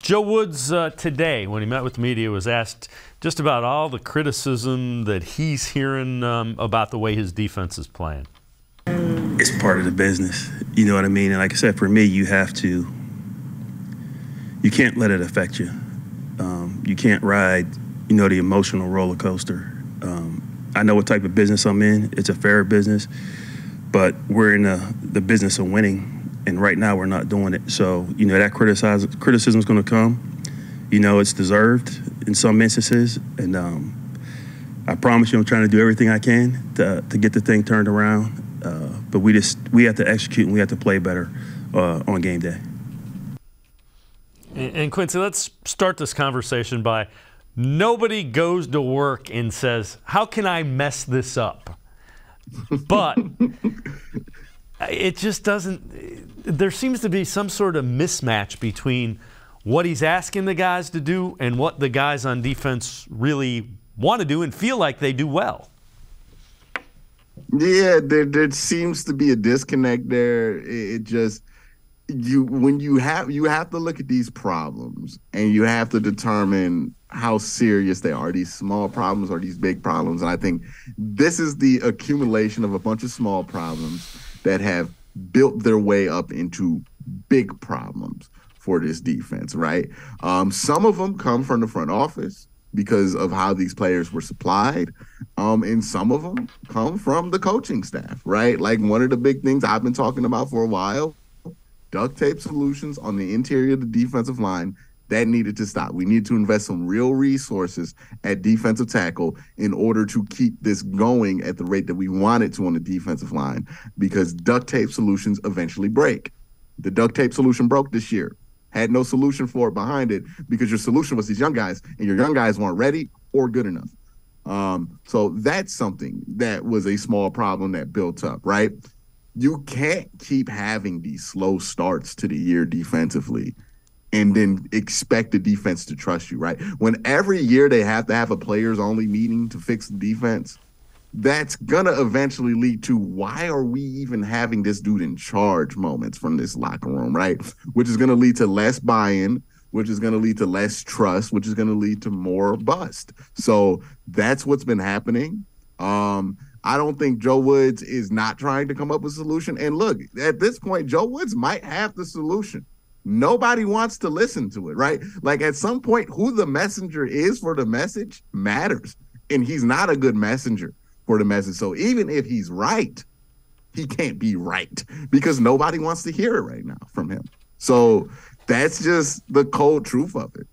Joe Woods today, when he met with the media, was asked just about all the criticism that he's hearing about the way his defense is playing. It's part of the business, you know what I mean? And like I said, for me, you can't let it affect you. You can't ride, the emotional roller coaster. I know what type of business I'm in. It's a fair business, but we're in the business of winning. And right now we're not doing it. So, that criticism is going to come. It's deserved in some instances. And I promise you I'm trying to do everything I can to get the thing turned around. But we have to execute and we have to play better on game day. And Quincy, let's start this conversation by nobody goes to work and says, how can I mess this up? But it just doesn't. There seems to be some sort of mismatch between what he's asking the guys to do and what the guys on defense really want to do and feel like they do well. Yeah, there seems to be a disconnect there. It just you have to look at these problems and you have to determine how serious they are. These small problems or these big problems, and I think this is the accumulation of a bunch of small problems that have built their way up into big problems for this defense, right? Some of them come from the front office because of how these players were supplied, and some of them come from the coaching staff, right? Like one of the big things I've been talking about for a while, duct tape solutions on the interior of the defensive line, that needed to stop. We need to invest some real resources at defensive tackle in order to keep this going at the rate that we want it to on the defensive line, because duct tape solutions eventually break. The duct tape solution broke this year. Had no solution for it behind it because your solution was these young guys, and your young guys weren't ready or good enough. So that's something that was a small problem that built up, right? You can't keep having these slow starts to the year defensively and then expect the defense to trust you, right? When every year they have to have a players-only meeting to fix the defense, that's going to eventually lead to, why are we even having this dude in charge moments from this locker room, right? Which is going to lead to less buy-in, which is going to lead to less trust, which is going to lead to more bust. So that's what's been happening. I don't think Joe Woods is not trying to come up with a solution. And look, at this point, Joe Woods might have the solution. Nobody wants to listen to it, right? Like at some point, who the messenger is for the message matters. And he's not a good messenger for the message. So even if he's right, he can't be right because nobody wants to hear it right now from him. So that's just the cold truth of it.